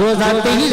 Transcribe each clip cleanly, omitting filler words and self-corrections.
2023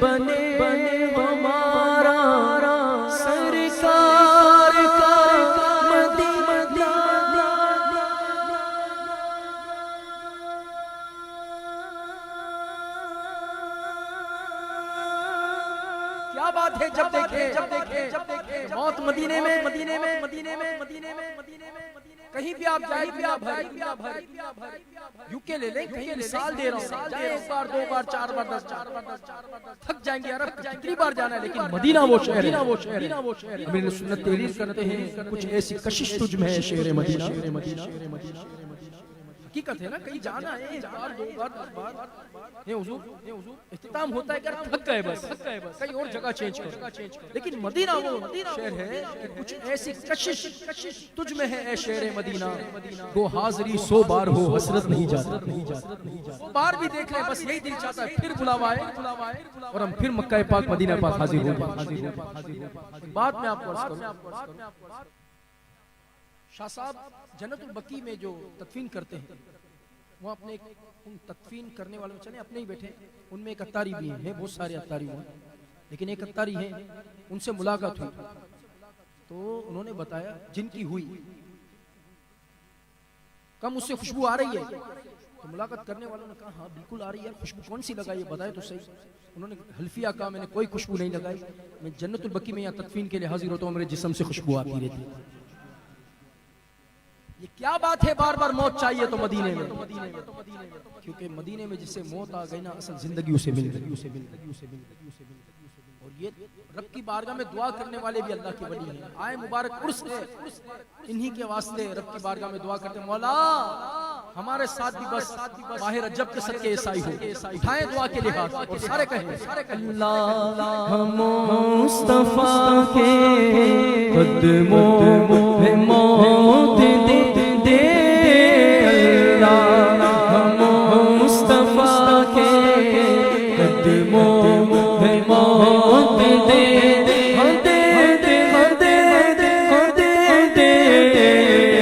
بنے ہمارا سرکار کا مدینہ. کیا بات ہے جب دیکھے موت مدینے میں کہیں بھی آپ جائیں یوکے لے لیں, کہیں مثال دے رہا ہوں, جائیں ایک بار دو بار چار بار 10 تھک جائیں گے, عرب کتنی بار جانا ہے, لیکن مدینہ وہ شہر ہے. امیر سنت تحریر کرتے ہیں کچھ ایسی کشش تجھ میں ہے شہر مدینہ. حقیقت ہے نا, کہیں جانا ہے ایک بار دو بار 10 بار, حضور اختتام ہوتا ہے کہ تھک گئے بس, کہیں اور جگہ چینج کرو. لیکن مدینہ وہ شہر ہے کچھ ایسی کشش تجھ میں ہے اے شہر مدینہ, وہ حاضری 100 بار ہو حسرت نہیں جاتی. 100 بار بھی دیکھ لیں بس یہی دل چاہتا ہے پھر بلاوا ہے اور ہم پھر مکہ پاک مدینہ پاک حاضر ہو. بات میں آپ کو عرض کروں, شاہ صاحب جنت البقیع میں جو تدفین کرتے ہیں وہ اپنے ان تدفین کرنے والوں چلے اپنے ہی بیٹھے, ان میں ایک اتاری بھی ہیں, بہت سارے اتاری ہوئے, لیکن ایک اتاری ہیں ان سے ملاقات ہوئی تو انہوں نے بتایا جن کی ہوئی کم اس سے خوشبو آ رہی ہے, تو ملاقات کرنے والوں نے کہا ہاں بالکل آ رہی ہے, خوشبو کون سی لگائی ہے بتائے تو صحیح. انہوں نے حلفیہ کہا میں نے کوئی خوشبو نہیں لگائی, میں جنت البقیع میں یہاں تدفین کے لیے حاضر ہوتا ہوں, میرے جسم سے خوشبو آتی رہتی ہے. یہ کیا بات ہے, بار بار موت چاہیے تو مدینے میں, کیونکہ مدینے میں جس سے موت آ گئی نا اصل زندگی اسے مل گئی. اور یہ رب کی بارگاہ میں دعا کرنے والے بھی اللہ کے ولی ہیں. آئے مبارک عرس ہے, انہی کے واسطے رب کی بارگاہ میں دعا کرتے ہیں مولا ہمارے ساتھ بھی بس ماہ رجب کے صدقے عیسائی ہو. اٹھائیں دعا کے لحاظ اور سارے کہیں اللہ مصطفیٰ کے قدموں میں موت دے دے, اللہ مصطفیٰ کے قدموں میں موت دے دے دے دے دے دے دے,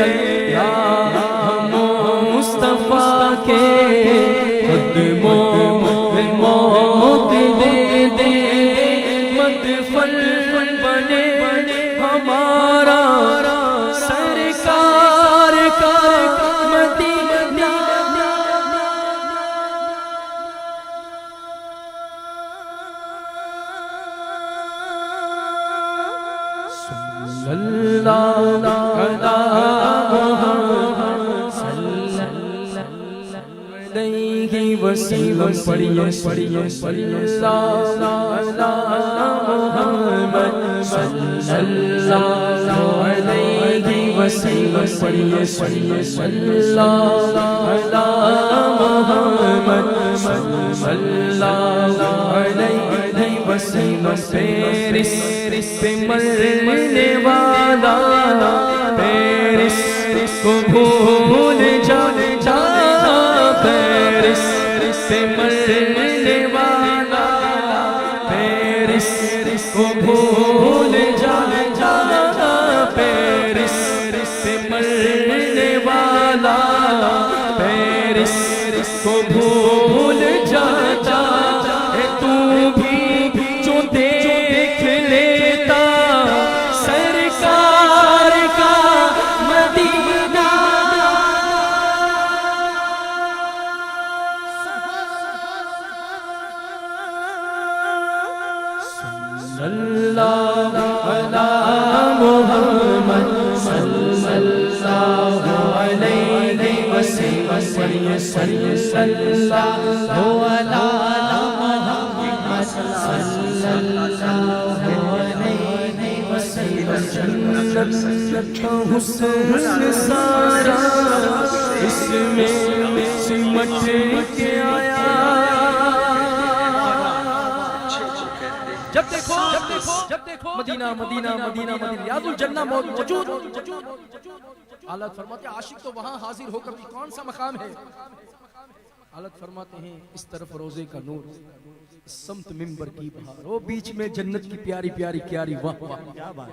اللہ مصطفیٰ کے قدموں میں موت دے دے, مدفن بنے ہمارا سرکار کا مدینہ. صلی اللہ علیہ وسلم پڑھیے صلی اللہ محمد صلی اللہ علیہ وسلم پڑھیے صلی اللہ محمد صلی اللہ علیہ وسلم. پیرس پہ مرنے والا پیرس کو بھول جا, پیرس پہ مرنے والا پیرس کو بھول جا, پیرس پہ مرنے والا پیرس کو بھول جاتا ہے. تو بھی جو دیکھ لیتا سرکار کا مدینہ, صلی اللہ علی محمد صلی اللہ علیہ وسلم صلی اللہ علی محمد صلی اللہ علیہ وسلم. جنت کا حسن سارا اس میں سمٹ کے آیا. جب دیکھو مدینہ مدینہ مدینہ مدینہ ریاض الجنہ موجود. حالت فرماتے ہیں عاشق تو وہاں حاضر ہو کر بھی کون سا مقام ہے. حالت فرماتے ہیں اس طرف روزے کا نور, اس سمت منبر کی بہار, وہ بیچ میں جنت کی پیاری پیاری کیاری, واہ واہ کیا بات.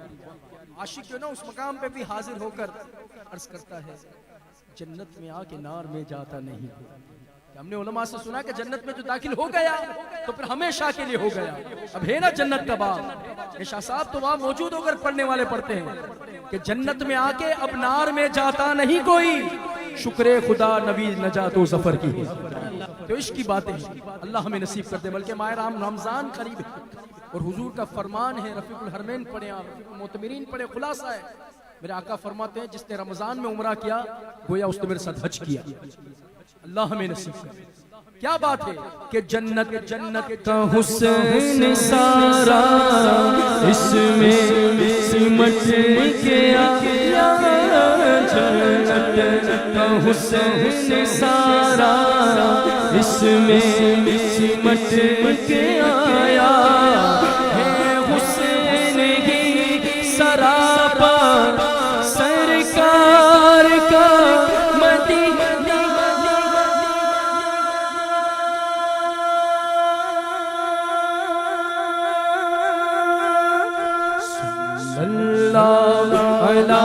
عاشق جو نا اس مقام پہ بھی حاضر ہو کر عرض کرتا ہے جنت میں آ کے نار میں جاتا نہیں ہو, ہم نے علماء سے سنا کہ جنت میں جو داخل ہو گیا تو پھر ہمیشہ کے لیے ہو گیا. اب ہے نا جنت کا باب, یہ شاہ صاحب تو وہاں موجود ہو کر پڑھنے والے پڑھتے ہیں کہ جنت میں آ کے اب نار میں جاتا نہیں کوئی, شکر خدا نبی نجات و ظفر کی ہے. تو عشق کی باتیں اللہ ہمیں نصیب کر دے. بلکہ ماہ رمضان قریب ہے اور حضور کا فرمان ہے, رفیق الحرمین پڑھیں آپ, رفیق المعتمرین پڑھیں, خلاصہ ہے میرے آقا فرماتے ہیں جس نے رمضان میں عمرہ کیا گویا اس نے میرے ساتھ حج کیا. اللہ ہمیں نصیب کرے. کیا بات ہے کہ جنت کا حسن سارا اس میں سمٹ کے آیا, جنت کا حسن سارا اس میں سمٹ کے آیا, ہے حسین ہی سراپا سرکار کا مدینہ. اللہ علی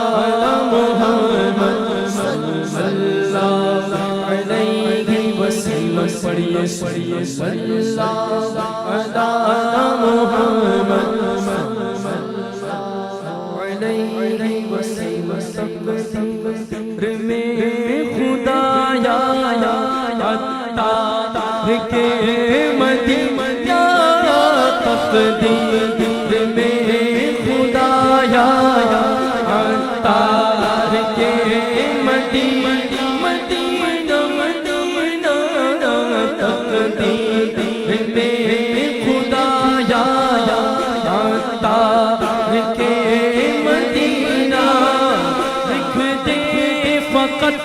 محمد صلی اللہ علیہ وسلم, پڑھیے پڑھیے صلی اللہ علی محمد علیہ وسلم. تقدیر میں خدایا عطار کے مدینہ, تقدیر میں خدایا عطار کے مدینہ, مدینہ مدینہ, تقدیر میں خدایا عطار کے مدینہ, لکھ دے فقط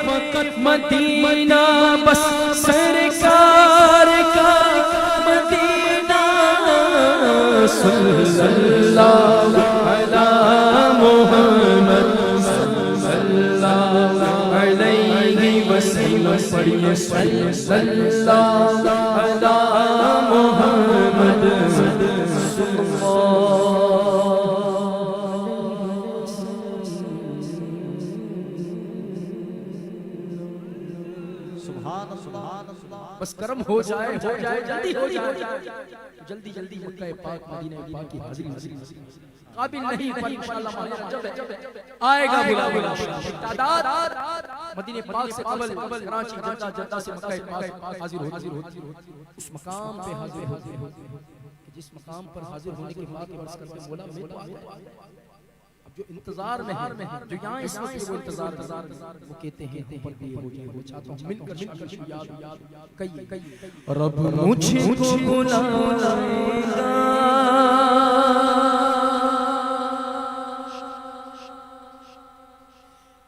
مدینہ بس سرکار کا مدینہ. صلی اللہ علی محمد صلی اللہ علیہ وسلم, پڑھیے صلی اللہ علی محمد صلی اللہ. بس کرم ہو جائے جلدی ہو جائے, جلدی جلدی مکہ پاک مدینہ پاک کی حاضری قابل نہیں, پر انشاءاللہ جب آئے گا بلا تعداد مدینہ پاک سے قبل کراچی جدہ سے مکہ پاک حاضر ہوتی, اس مقام پہ حاضر ہوتی, جس مقام پر حاضر ہونے کے بعد عرض کرتے ہیں مولا میں تو آیا, جو انتظار میں ہے, جو یہاں اس وقت وہ انتظار وہ کہتے ہیں اوپر بھی ہو جائے. میں چاہتا ہوں مل کر شکر یاد کئی رب مجھ کو بلائے گا,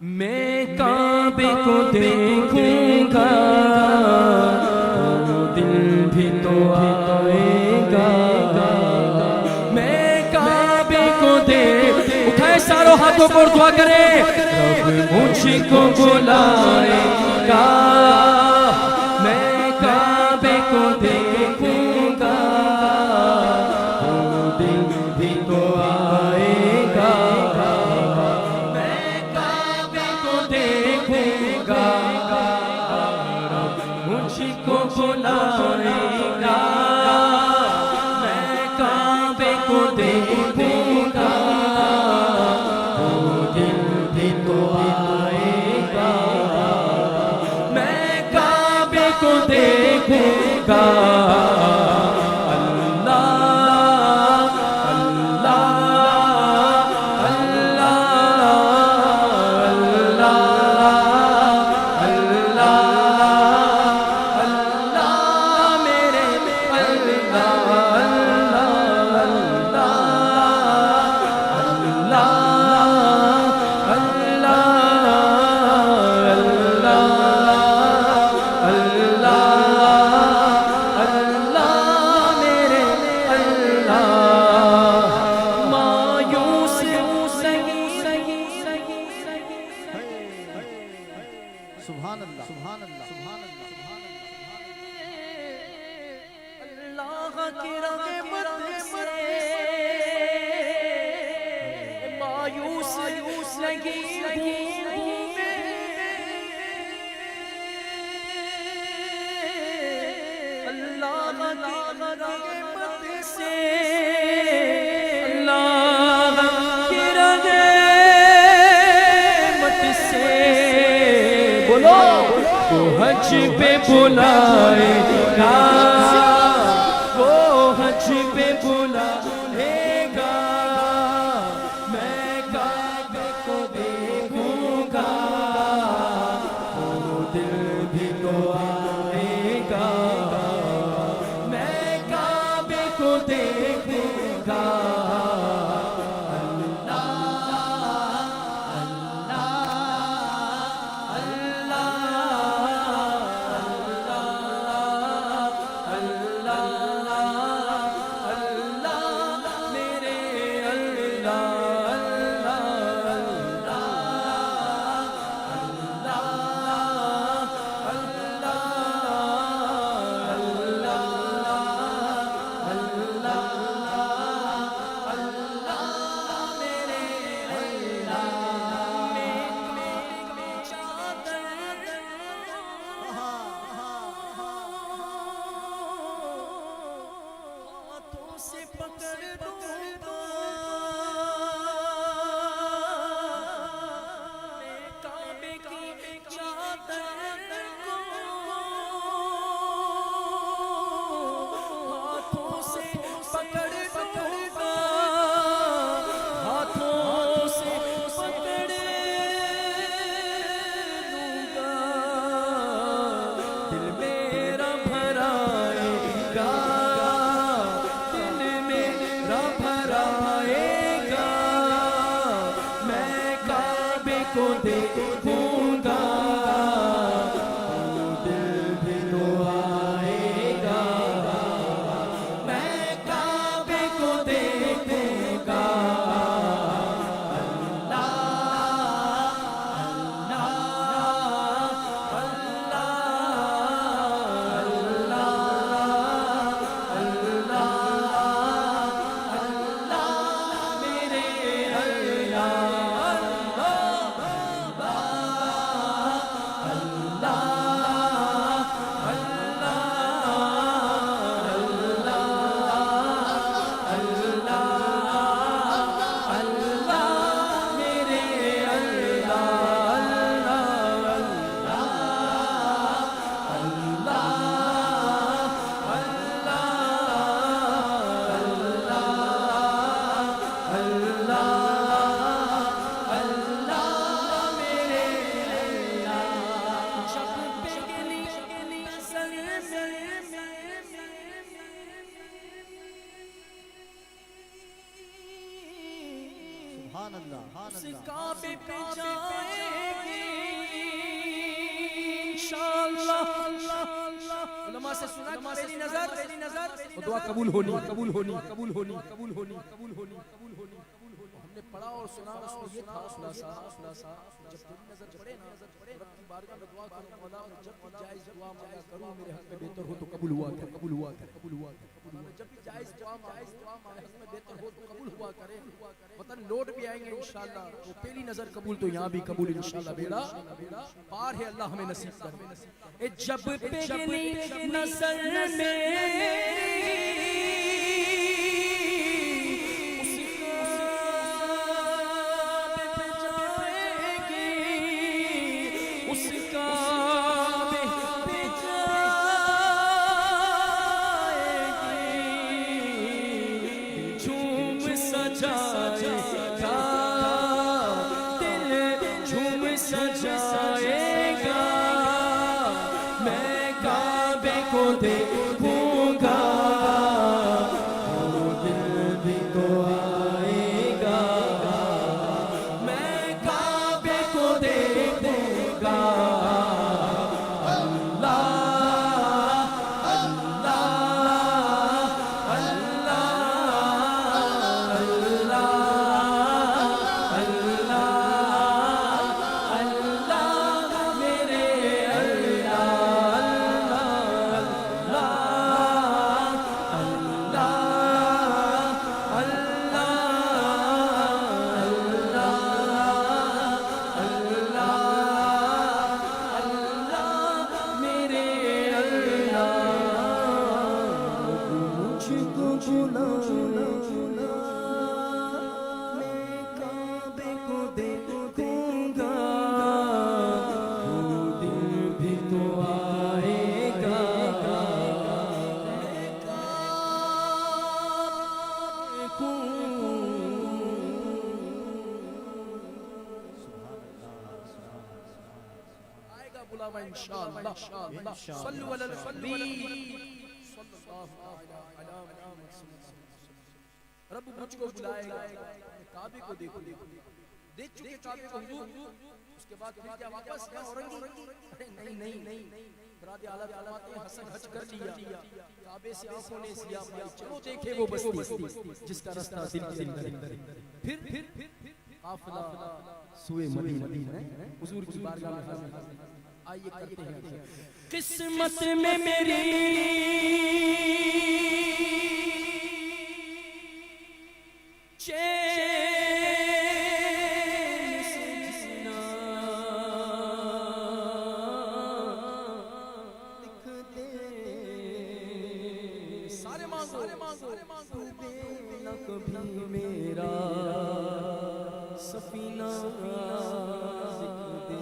میں کعبے کو دیکھوں گا, وہ دل بھی تو آئے گا, میں کعبے کو ساروں ہاتھوں کو دعا کرے, رب مجھ کو بلائے گا, میں کعبے کو دیکھوں گا, وہ دل بھی تو آئے گا, میں کعبے کو دیکھوں گا, رب مجھ کو بلائے گا, میں کعبے کو دیکھوں گا, دیکھوں گا. اللہ اللہ اللہ اللہ اللہ اللہ میرے اللہ اللہ وہ حج پہ بلائے گا، وہ حج پہ بلائے گا، میں کعبے کو دیکھوں گا، وہ دل بھی تو آئے گا، میں کعبے کو دیکھوں گا۔ کو دیکھوں گا، دل بھی تو آئے گا، میں کعبے کو دیکھوں گا۔ اس کعبے پہ جائیں گے انشاءاللہ۔ علماء سے سنا کہ میری نظر وہ دعا قبول ہونی، قبول ہونی، قبول ہونی، قبول ہونی، قبول ہونی، قبول ہونی۔ ہم نے پڑھا اور سنا، اس میں یہ تھا خلاصہ، جب میری نظر پڑے نا رب کی بارگاہ میں دعا کروں مولا، اور جب بھی جائز دعا مانگا کروں میرے حق میں بہتر ہو تو قبول ہوا کرے، قبول ہوا کرے، قبول ہوا کرے۔ جب بھی جائز دعا مانگا حق میں بہتر ہو تو قبول ہوا کرے۔ وطن لوٹ بھی آئیں گے انشاءاللہ، وہ پہلی نظر قبول تو یہاں بھی قبول انشاءاللہ، بیڑا پار ہے، اللہ ہمیں نصیب کرے۔ جب پہلی نظر میں سجائے گا، میں کعبے کو دیکھوں گا، وہ دل بھی تو آئے گا، میں کعبے کو دیکھوں گا۔ تو فرمائیں انشاءاللہ صلو علی الحبیب صلی اللہ علیہ وسلم. رب مجھ کو بلائے گا, کعبے کو دیکھو, دیکھ چکے کعبے کو حضور, اس کے بعد پھر کیا واپس یا اورنگی؟ نہیں, براد اعلیٰ فرماتے ہیں حسن حج کر لیا, کعبے سے آنکھوں نے سیاہ پائی, چلو دیکھے وہ بستی جس کا رستہ دل کے اندر. پھر قافلہ سوئے مدینہ, حضور کی بارگاہ میں حاضر. آئیے کرتے ہیں قسمت میں میری کبھی میرا سفینہ لکھ دے,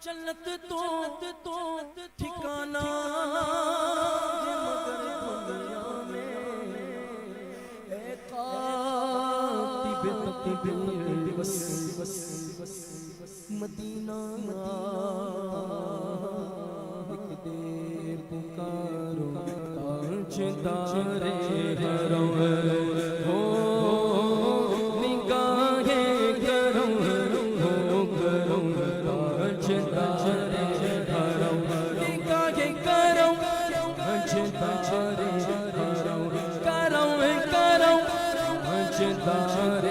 جنت جنت تو ٹھکانہ مدینہ لکھ دے, پکارو تاجدار حرم ہو, نگاہیں کرم ہو, کرم تاجدار حرم, نگاہیں کرم تاجدار حرم, کرم تاجدار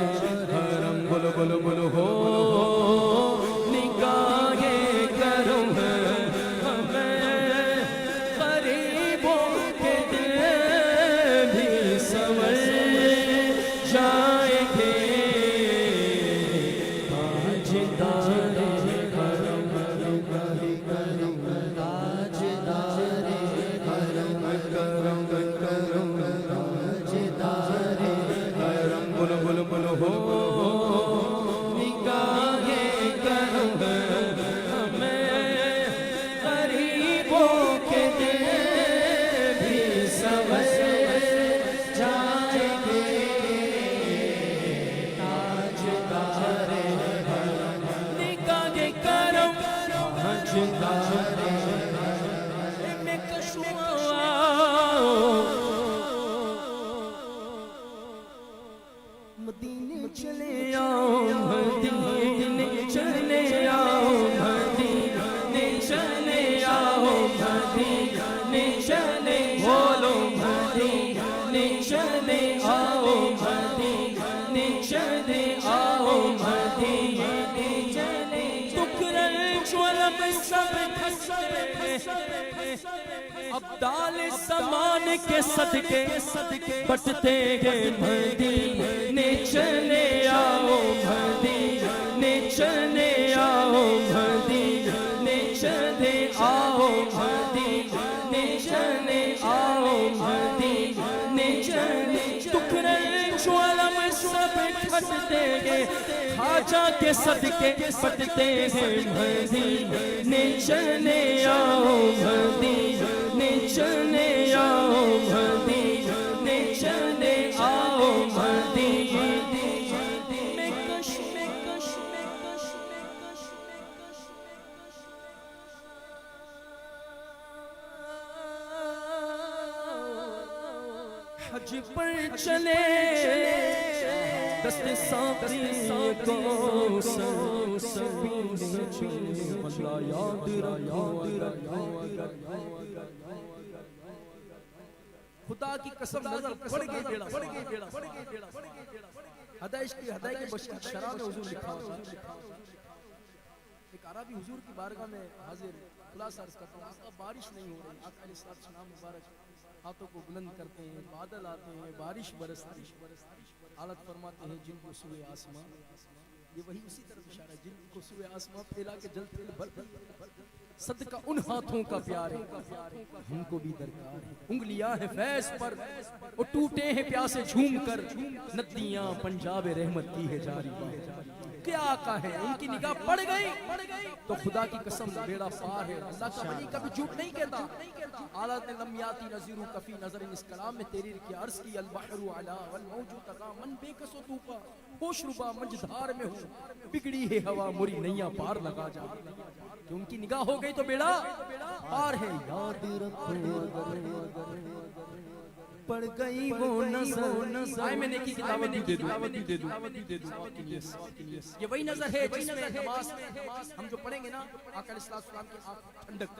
حرم. بولو بولو بولو ہو, نگاہیں کرم ہمیں غریبوں کے دل بھی سمجھ جائیں گے, تاجدار حرم, تاجدار حرم, کرم تاجدار حرم. بولو بولو بولو ہو, مدینے چلے آؤ, مدینے چلے آؤ, مدینے چلے آؤ, مدینے چلے, بولو مدینے چلے آؤ, مدینے چلے آؤ, مدینے چلے, دکھ شولم سب ابدال زمان کے صدقے بٹتے گئے, مدینے چلے آؤ, مدینے چلے آؤ, مدینے چلے آؤ, مدینے چلے آؤ, مدینے چلے, دکھ رنج علم سب بٹتے گئے, خواجہ کے صدقے بٹتے گئے, مدینے چلے آؤ, مدینے چلے آؤ, مدینے چلے آؤ, مدینے میں کش حج پر چلے, دست ساقی کو سبینے چلے, اللہ یاد رکھو, خدا کی قسم نظر پڑ گئی بیڑا, ہدایش کی ہدای کے بشک شراب حضور لکھا ہوا. ایک عربی حضور کی بارگاہ میں حاضر, خلاصہ عرض کرتا ہوں, آقا بارش نہیں ہو رہی, آقا علیہ السلام مبارک ہاتھوں کو بلند کرتے ہیں, بادل آتے ہیں, بارش برستی, حالت فرماتے ہیں جن کو سوئے آسمان, یہ وہی اسی طرف اشارہ ہے, جن کو سوئے آسمان پھیلا کے جل پھیل بھر, صدقہ ان ہاتھوں کا پیار ہے, ہم کو بھی درکار ہے, انگلیاں ہیں فیض پر, وہ ٹوٹے ہیں پیاسے جھوم کر, ندیاں پنجاب رحمت کی ہے جاری, کیونکہ آقا ہے ان کی نگاہ پڑ گئی تو خدا کی قسم بیڑا پار ہے. اللہ کا ولی کبھی جھوٹ نہیں کہتا. اعلیٰ نے لم یاتی نظیر کفی نظر اس کلام میں تحریر کی عرض کی البحر علا والموج تقا من بے کس و توقا ہوش ربا مجدھار میں ہوں بگڑی ہے ہوا مری نیا پار لگا جا. کہ ان کی نگاہ ہو گئی تو بیڑا پار ہے. یاد رکھو پڑ گئی وہ نظر. آئے میں نیکی کی دعوت بھی دے دوں. یہ وہی نظر ہے جس میں نماز ہم جو پڑھیں گے نا آقا علیہ السلام کی آنکھ ٹھنڈک.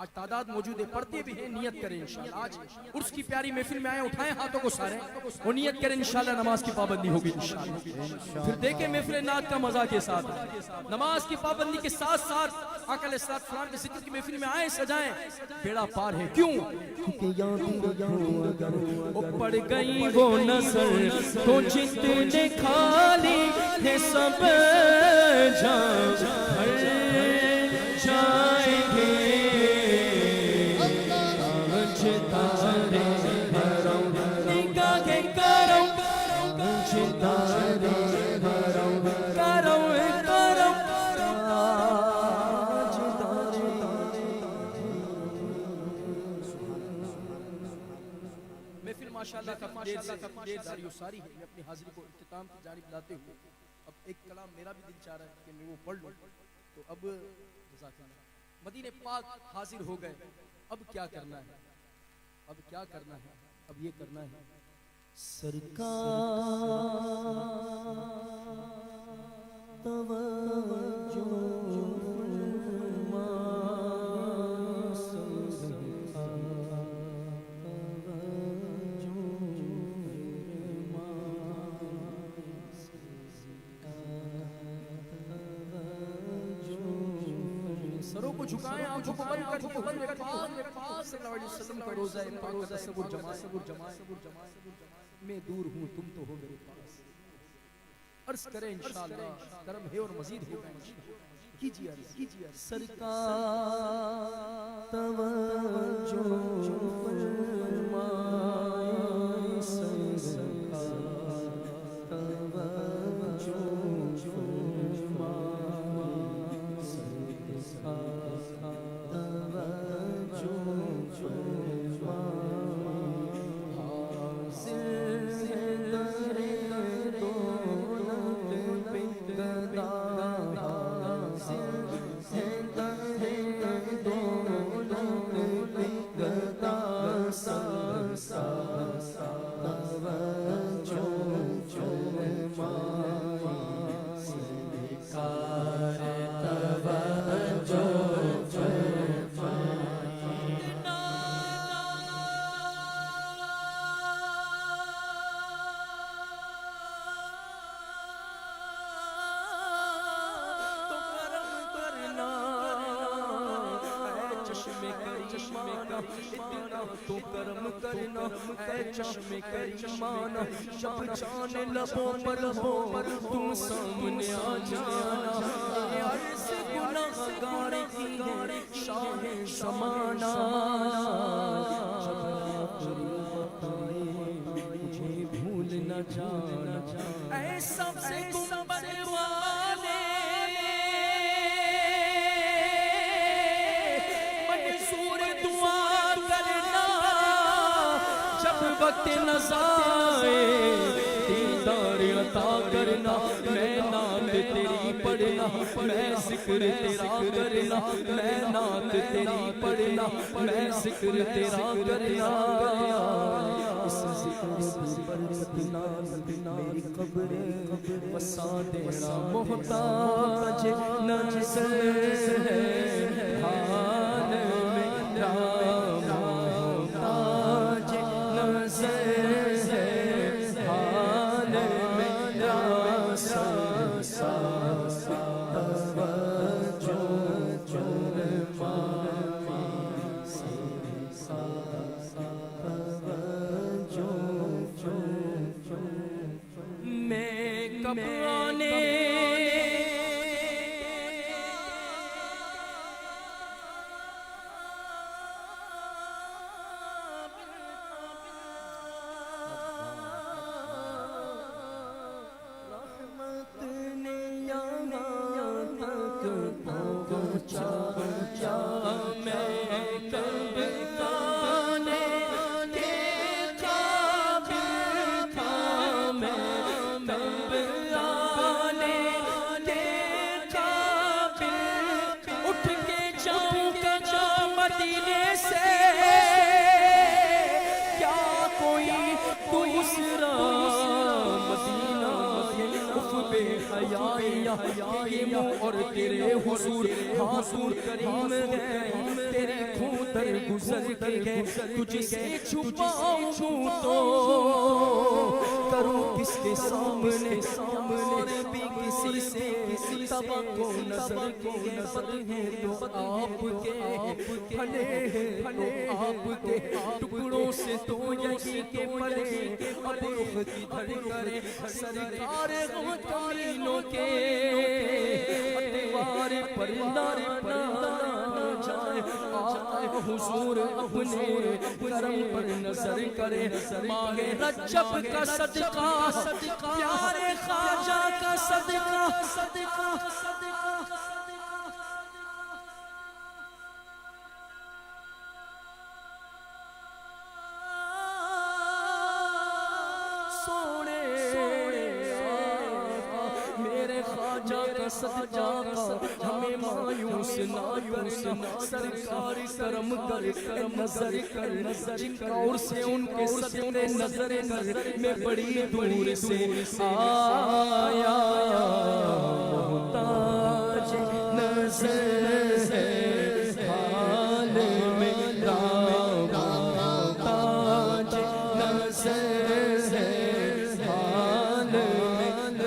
آج تعداد موجود ہے پڑھتے بھی ہیں نیت کریں انشاءاللہ. آج عرس کی پیاری محفل میں آئے اٹھائیں ہاتھوں کو سارے وہ نیت کریں انشاءاللہ نماز کی پابندی ہوگی انشاءاللہ. پھر دیکھیں محفل نعت کا مزہ کے ساتھ نماز کی پابندی کے ساتھ ساتھ آقا علیہ السلام کے ذکر کی محفل میں آئیں سجائیں. بیڑا پار ہے. کیوں؟ پڑ گئی وہ نظر تو جتنے کھالی ہے سب جائیں گے. آج تارے بھروں نگاہیں کروں آج تارے بھروں کروں آج تارے. محفل ماشاءاللہ کافی دیر جاری و ساری ہے. میں اپنی حاضری کو اختتام کی جانب لاتے ہوئے اب ایک کلام میرا بھی دل چاہ رہا ہے کہ میں وہ پڑھ لوں. تو اب مدینہ پاک حاضر ہو گئے. اب کیا کرنا ہے؟ اب یہ کرنا ہے سرکار توجہ سروں کو جھکائیں آنکھوں کو بند کر کے حضور پاک صلی اللہ علیہ وسلم کا روزہ پاک کا تصور جمائیں. میں دور ہوں تم تو ہو میرے پاس. عرض کریں انشاءاللہ کرم ہے اور مزید ہوگا انشاءاللہ. کیجئے عرض سرکار توجہ فرمائیں سرکار توجہ تو کرم کرنا اے چشم کریمان جب جان لبوں پر تم سامنے آ جانا. اے عرض گناہگار کی ہے شاہ زمانہ جب آخری وقت آئے مجھے بھول نہ جانا. اے سب سے گنبد والے منصور دعا کرنا جب وقت نظائے دیدار عطا کرنا. میں نعت تیری پڑھنا میں ذکر تیرا کرنا میں نعت تیری پڑھنا میں ذکر تیرا کرنا. اس ذکر پر مدینہ میری قبر وسا دینا محتاج نظر ہے حال میرا محتاج نظر ہے حال میرا سا سا توجہ میں کب آنے رحمت نے یہ منہ اور تیرے حضور حضور کریم ہے تیرے کھوتر گزر گئے تجھ سے چھپاؤں تو کروں کس کے سامنے اور بھی کسی سے توقع نظر ہے تو آپ کے پھلے ہیں تو آپ کے ٹکڑوں سے تو یہی کے پلے اب رخ کدھر کرے سرکار غمتینوں کے اتوار پر نہ جائے آقا حضور اپنے کرم پر نظر کرے ماہ رجب کا صدقہ پیارے خواجہ کا صدقہ صدقہ ہمیں مایوس نہ سرکار کرم کر نظر کر جن اور سے ان کے صدقے نظر کر میں بڑی دور سے آیا محتاج نظر ہے حال میرا محتاج نظر ہے حال میرا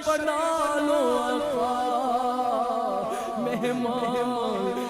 بنا لو آقا مہمان